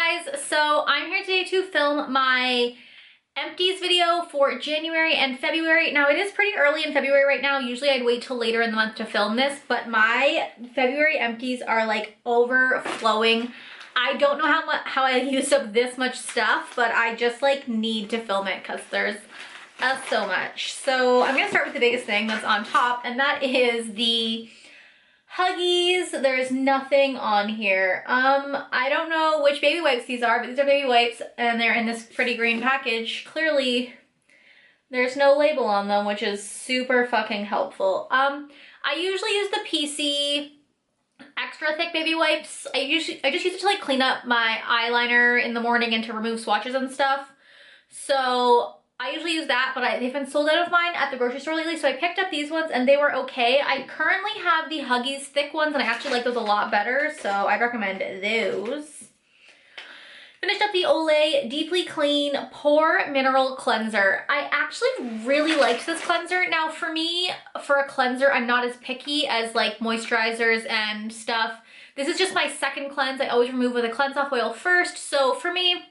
guys, so I'm here today to film my empties video for January and February. Now it is pretty early in February right now. Usually I'd wait till later in the month to film this, but my February empties are like overflowing. I don't know how I used up this much stuff, but I just like need to film it because there's so much. So I'm gonna start with the biggest thing that's on top, and that is the Huggies. There's nothing on here. I don't know which baby wipes these are, but these are baby wipes and they're in this pretty green package. Clearly there's no label on them, which is super fucking helpful. I usually use the PC extra thick baby wipes. I just use it to like clean up my eyeliner in the morning and to remove swatches and stuff. So I usually use that, but they've been sold out of mine at the grocery store lately, so I picked up these ones and they were okay. I currently have the Huggies thick ones and I actually like those a lot better, so I'd recommend those. Finished up the Olay Deeply Clean Pore Mineral Cleanser. I actually really liked this cleanser. Now for me, for a cleanser, I'm not as picky as like moisturizers and stuff. This is just my second cleanse. I always remove with a cleanse off oil first, so for me,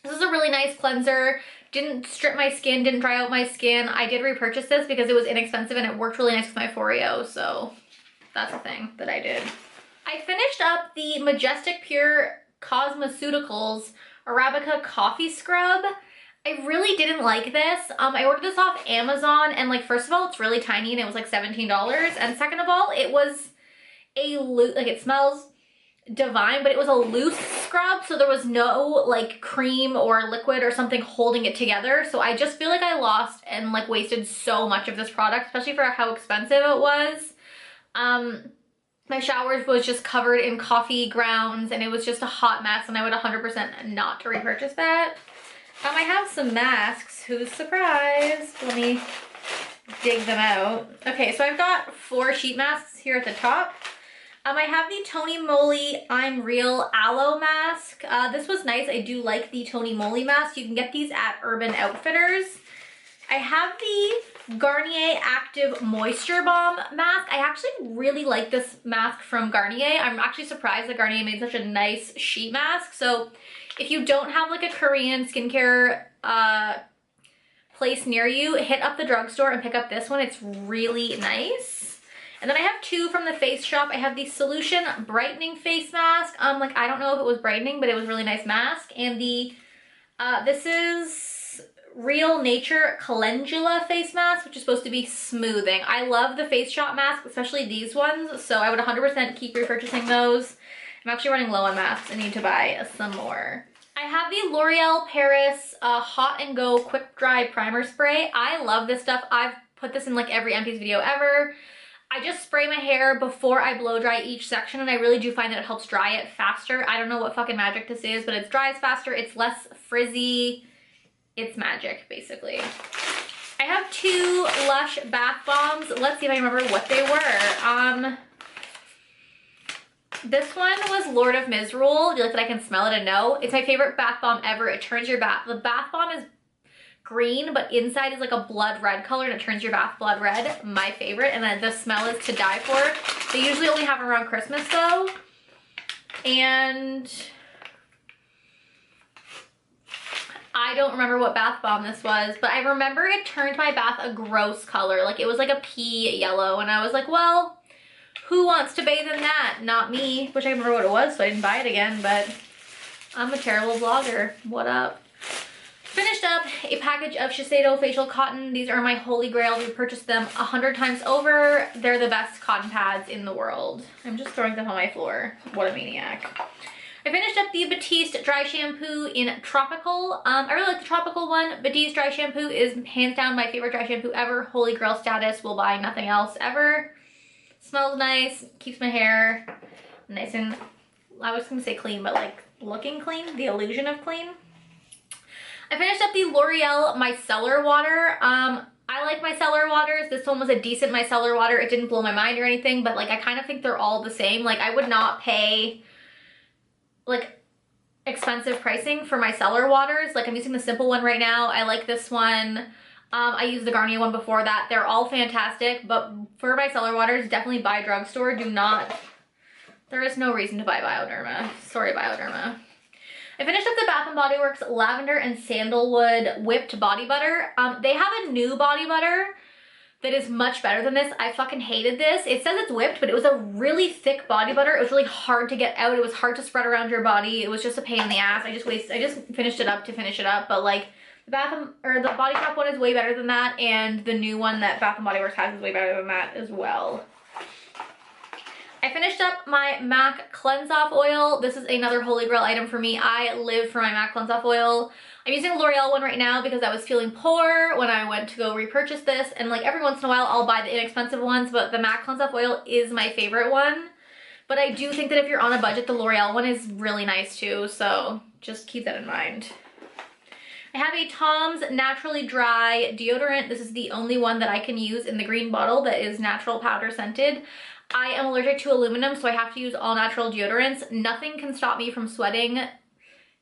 this is a really nice cleanser. Didn't strip my skin, didn't dry out my skin. I did repurchase this because it was inexpensive and it worked really nice with my Foreo, so that's a thing that I did. I finished up the Majestic Pure Cosmeceuticals Arabica Coffee Scrub. I really didn't like this. I ordered this off Amazon and like, first of all, it's really tiny and it was like $17. And second of all, it was it smells divine, but it was a loose scrub, so there was no like cream or liquid or something holding it together. So I just feel like I lost and like wasted so much of this product, especially for how expensive it was. My shower was just covered in coffee grounds and it was just a hot mess, and I would 100% not repurchase that. I have some masks. Who's surprised? Let me dig them out. Okay, so I've got 4 sheet masks here at the top. I have the Tony Moly I'm Real Aloe Mask. This was nice. I do like the Tony Moly mask. You can get these at Urban Outfitters. I have the Garnier Active Moisture Balm mask. I actually really like this mask from Garnier. I'm actually surprised that Garnier made such a nice sheet mask. So if you don't have like a Korean skincare place near you, hit up the drugstore and pick up this one. It's really nice. And then I have 2 from the Face Shop. I have the Solution Brightening Face Mask. Like, I don't know if it was brightening, but it was a really nice mask. And the, this is Real Nature Calendula Face Mask, which is supposed to be smoothing. I love the Face Shop mask, especially these ones, so I would 100% keep repurchasing those. I'm actually running low on masks. I need to buy some more. I have the L'Oreal Paris Hot and Go Quick Dry Primer Spray. I love this stuff. I've put this in like every empties video ever. I just spray my hair before I blow dry each section, and I really do find that it helps dry it faster. I don't know what fucking magic this is, but it dries faster, it's less frizzy. It's magic, basically. I have 2 Lush bath bombs. Let's see if I remember what they were. This one was Lord of Misrule. Do you like that I can smell it and know? It's my favorite bath bomb ever. It turns your bath. The bath bomb is green, but inside is like a blood red color and it turns your bath blood red. My favorite. And then the smell is to die for. They usually only have them around Christmas though. And I don't remember what bath bomb this was, but I remember it turned my bath a gross color. Like it was like a pea yellow, and I was like, well, who wants to bathe in that? Not me. Wish I remember what it was so I didn't buy it again, but I'm a terrible vlogger. What up? Finished up a package of Shiseido facial cotton. These are my holy grail. We purchased them 100 times over. They're the best cotton pads in the world. I'm just throwing them on my floor. What a maniac. I finished up the Batiste dry shampoo in Tropical. I really like the Tropical one. Batiste dry shampoo is hands down my favorite dry shampoo ever. Holy grail status. Will buy nothing else ever. Smells nice. Keeps my hair nice and, I was gonna say clean, but like looking clean. The illusion of clean. I finished up the L'Oreal Micellar water. I like Micellar waters. This one was a decent Micellar water. It didn't blow my mind or anything, but like I kind of think they're all the same. Like I would not pay like expensive pricing for Micellar waters. Like I'm using the simple one right now. I like this one. I used the Garnier one before that. They're all fantastic, but for Micellar waters, definitely buy drugstore. Do not, there is no reason to buy Bioderma. Sorry, Bioderma. I finished up the Bath & Body Works Lavender and Sandalwood Whipped Body Butter. They have a new body butter that is much better than this. I fucking hated this. It says it's whipped, but it was a really thick body butter. It was really hard to get out. It was hard to spread around your body. It was just a pain in the ass. I just finished it up to finish it up, but like the the Body Shop one is way better than that, and the new one that Bath & Body Works has is way better than that as well. I finished up my MAC Cleanse Off Oil. This is another holy grail item for me. I live for my MAC Cleanse Off Oil. I'm using the L'Oreal one right now because I was feeling poor when I went to go repurchase this, and like every once in a while I'll buy the inexpensive ones, but the MAC Cleanse Off Oil is my favorite one. But I do think that if you're on a budget, the L'Oreal one is really nice too, so just keep that in mind. I have a Tom's Naturally Dry deodorant. This is the only one that I can use in the green bottle that is natural powder scented. I am allergic to aluminum, so I have to use all natural deodorants. Nothing can stop me from sweating.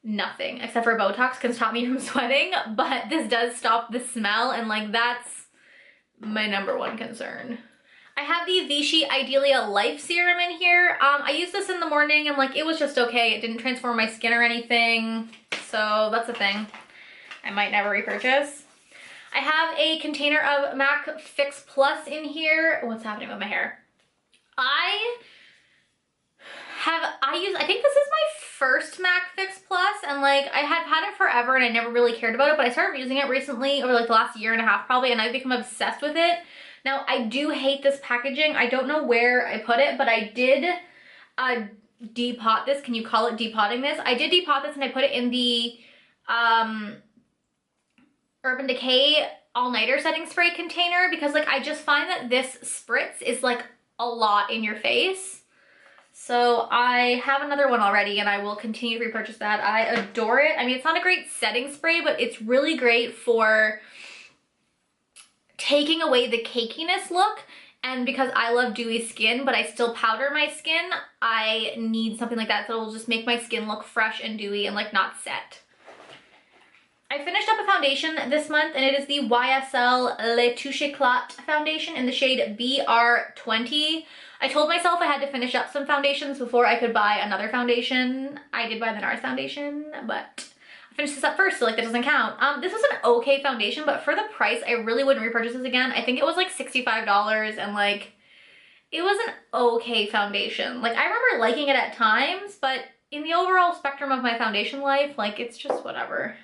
Nothing, except for Botox can stop me from sweating, but this does stop the smell, and like that's my #1 concern. I have the Vichy Idealia Life Serum in here. I used this in the morning and like it was just okay. It didn't transform my skin or anything, so that's a thing I might never repurchase. I have a container of MAC Fix Plus in here. What's happening with my hair? I think this is my first MAC Fix Plus, and like I have had it forever and I never really cared about it, but I started using it recently over like the last year and a half probably, and I've become obsessed with it. Now I do hate this packaging. I don't know where I put it, but I did depot this. Can you call it depotting this? I did depot this and I put it in the Urban Decay All-Nighter Setting Spray container because like I just find that this spritz is like a lot in your face. So I have another one already and I will continue to repurchase that. I adore it. I mean, it's not a great setting spray, but it's really great for taking away the cakiness look. And because I love dewy skin, but I still powder my skin, I need something like that so it'll just make my skin look fresh and dewy and like not set. I finished up a foundation this month and it is the YSL Le Touche Clot foundation in the shade BR20. I told myself I had to finish up some foundations before I could buy another foundation. I did buy the NARS foundation, but I finished this up first, so like that doesn't count. This was an okay foundation, but for the price, I really wouldn't repurchase this again. I think it was like $65 and like, it was an okay foundation. Like I remember liking it at times, but in the overall spectrum of my foundation life, like it's just whatever.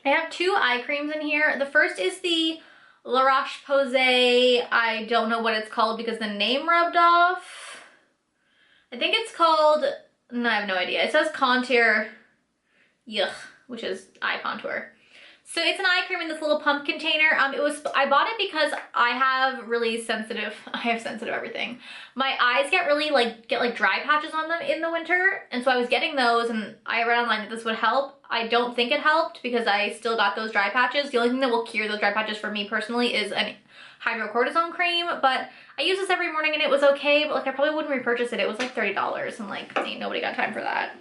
I have 2 eye creams in here. The first is the La Roche-Posay. I don't know what it's called because the name rubbed off. I think it's called, no, I have no idea. It says Contour, yuck, which is eye contour. So it's an eye cream in this little pump container. I bought it because I have sensitive everything. My eyes get really get dry patches on them in the winter. And so I was getting those and I read online that this would help. I don't think it helped because I still got those dry patches. The only thing that will cure those dry patches for me personally is an hydrocortisone cream, but I use this every morning and it was okay, but like I probably wouldn't repurchase it. It was like $30 and like ain't nobody got time for that.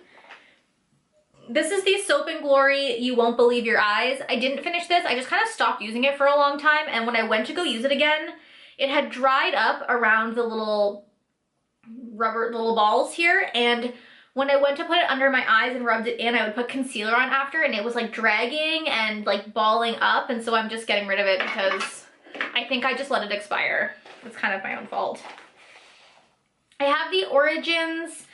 This is the Soap & Glory You Won't Believe Your Eyes. I didn't finish this. I just kind of stopped using it for a long time, and when I went to go use it again, it had dried up around the little rubber balls here, and when I went to put it under my eyes and rubbed it in, I would put concealer on after, and it was like dragging and like balling up, and so I'm just getting rid of it because I think I just let it expire. It's kind of my own fault. I have the Origins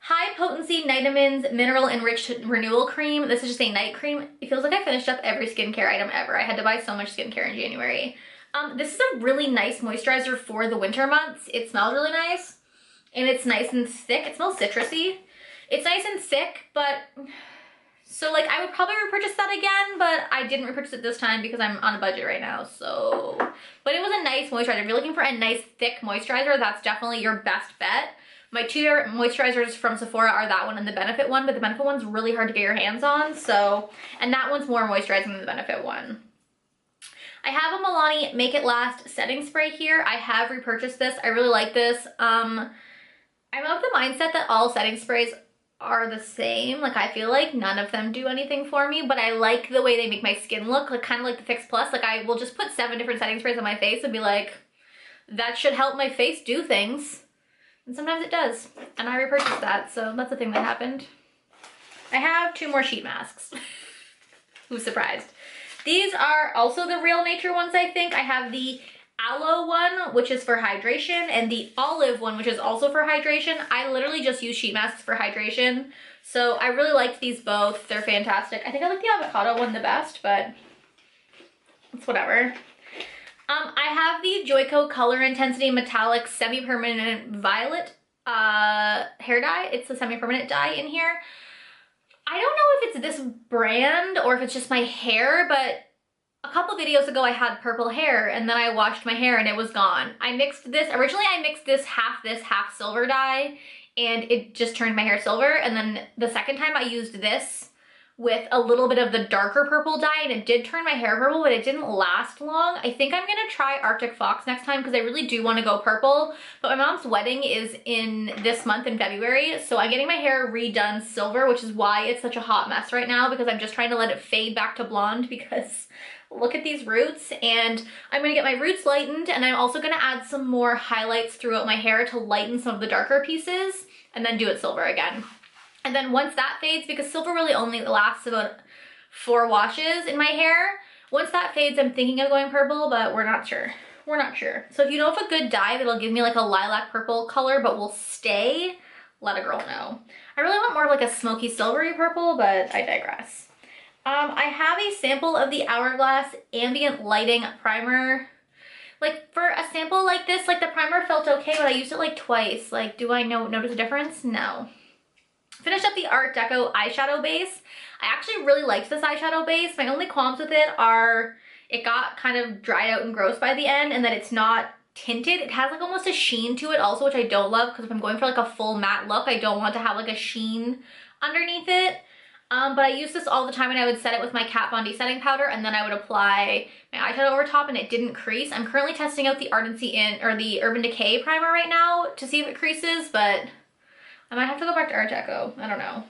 High Potency Nightamins Mineral Enriched Renewal Cream. This is just a night cream. It feels like I finished up every skincare item ever. I had to buy so much skincare in January. This is a really nice moisturizer for the winter months. It smells really nice and it's nice and thick. It smells citrusy. It's nice and thick, but so like I would probably repurchase that again, but I didn't repurchase it this time because I'm on a budget right now, so. But it was a nice moisturizer. If you're looking for a nice thick moisturizer, that's definitely your best bet. My 2 moisturizers from Sephora are that one and the Benefit one, but the Benefit one's really hard to get your hands on, so, and that one's more moisturizing than the Benefit one. I have a Milani Make It Last setting spray here. I have repurchased this. I really like this. I'm of the mindset that all setting sprays are the same. Like I feel like none of them do anything for me, but I like the way they make my skin look, like kind of like the Fix Plus. Like I will just put 7 different setting sprays on my face and be like, that should help my face do things. And sometimes it does, and I repurchased that, so that's the thing that happened. I have 2 more sheet masks. Who's surprised? These are also the Real Nature ones, I think. I have the Aloe one, which is for hydration, and the Olive one, which is also for hydration. I literally just use sheet masks for hydration. So I really liked these both. They're fantastic. I think I like the avocado one the best, but it's whatever. I have the Joico Color Intensity Metallic Semi-Permanent Violet hair dye. It's the semi-permanent dye in here. I don't know if it's this brand or if it's just my hair, but a couple videos ago I had purple hair and then I washed my hair and it was gone. I mixed this, originally I mixed this, half silver dye, and it just turned my hair silver. And then the second time I used this with a little bit of the darker purple dye, and it did turn my hair purple, but it didn't last long. I think I'm gonna try Arctic Fox next time because I really do want to go purple, but my mom's wedding is in this month in February, so I'm getting my hair redone silver, which is why it's such a hot mess right now, because I'm just trying to let it fade back to blonde because look at these roots. And I'm gonna get my roots lightened, and I'm also gonna add some more highlights throughout my hair to lighten some of the darker pieces and then do it silver again. And then once that fades, because silver really only lasts about 4 washes in my hair, once that fades, I'm thinking of going purple, but we're not sure. We're not sure. So if you know of a good dye that'll give me like a lilac purple color but will stay, let a girl know. I really want more of like a smoky silvery purple, but I digress. I have a sample of the Hourglass Ambient Lighting Primer. Like for a sample like this, like the primer felt okay, but I used it like twice. Like, do I notice a difference? No. Finished up the Art Deco eyeshadow base. I actually really liked this eyeshadow base. My only qualms with it are it got kind of dried out and gross by the end, and that it's not tinted. It has like almost a sheen to it also, which I don't love, because if I'm going for like a full matte look, I don't want to have like a sheen underneath it. But I use this all the time, and I would set it with my Kat Von D setting powder, and then I would apply my eyeshadow over top, and it didn't crease. I'm currently testing out the the Urban Decay primer right now to see if it creases, but I might have to go back to Art Deco. I don't know.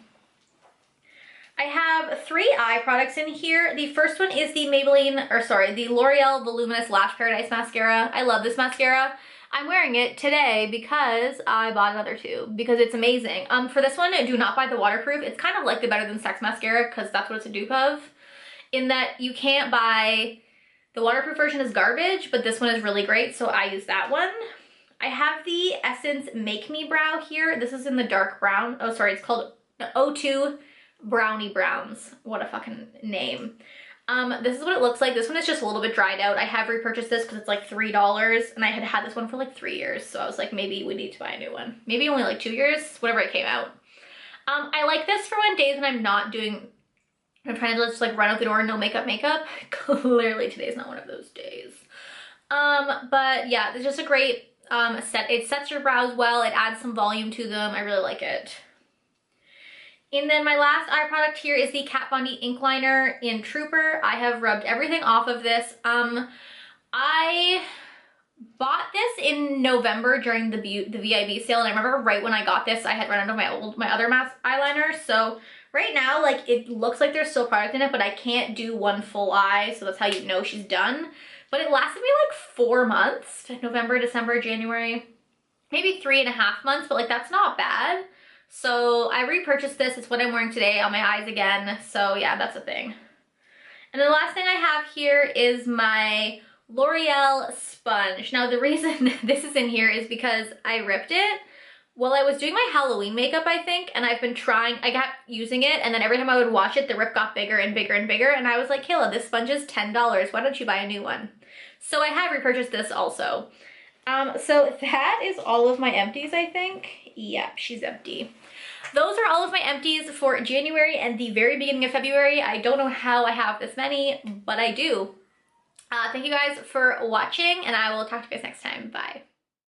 I have 3 eye products in here. The first one is the the L'Oreal Voluminous Lash Paradise Mascara. I love this mascara. I'm wearing it today because I bought another tube because it's amazing. For this one, do not buy the waterproof. It's kind of like the Better Than Sex mascara because that's what it's a dupe of. In that you can't buy, the waterproof version is garbage, but this one is really great, so I use that one. I have the Essence Make Me Brow here. This is in the dark brown. Oh, sorry, it's called O2 Brownie Browns. What a fucking name. This is what it looks like. This one is just a little bit dried out. I have repurchased this because it's like $3, and I had had this one for like 3 years, so I was like, maybe we need to buy a new one. Maybe only like 2 years, whenever it came out. I like this for when days when I'm trying to just like run out the door, no makeup. Clearly today's not one of those days. But yeah, it's just a great it sets your brows well, it adds some volume to them. I really like it. And then my last eye product here is the Kat Von D Ink Liner in Trooper. I have rubbed everything off of this. I bought this in November during the VIB sale, and I remember right when I got this, I had run out of my other mask eyeliner. So right now, like, it looks like there's still product in it, but I can't do one full eye, so that's how you know she's done. But it lasted me like 4 months, November, December, January, maybe 3.5 months, but like that's not bad. So I repurchased this. It's what I'm wearing today on my eyes again. So yeah, that's a thing. And the last thing I have here is my L'Oreal sponge. Now the reason this is in here is because I ripped it while I was doing my Halloween makeup, I think, and I kept using it, and then every time I would wash it, the rip got bigger and bigger and bigger, and I was like, Kayla, this sponge is $10. Why don't you buy a new one? So I have repurchased this also. So that is all of my empties, I think. Yep, she's empty. Those are all of my empties for January and the very beginning of February. I don't know how I have this many, but I do. Thank you guys for watching, and I will talk to you guys next time. Bye.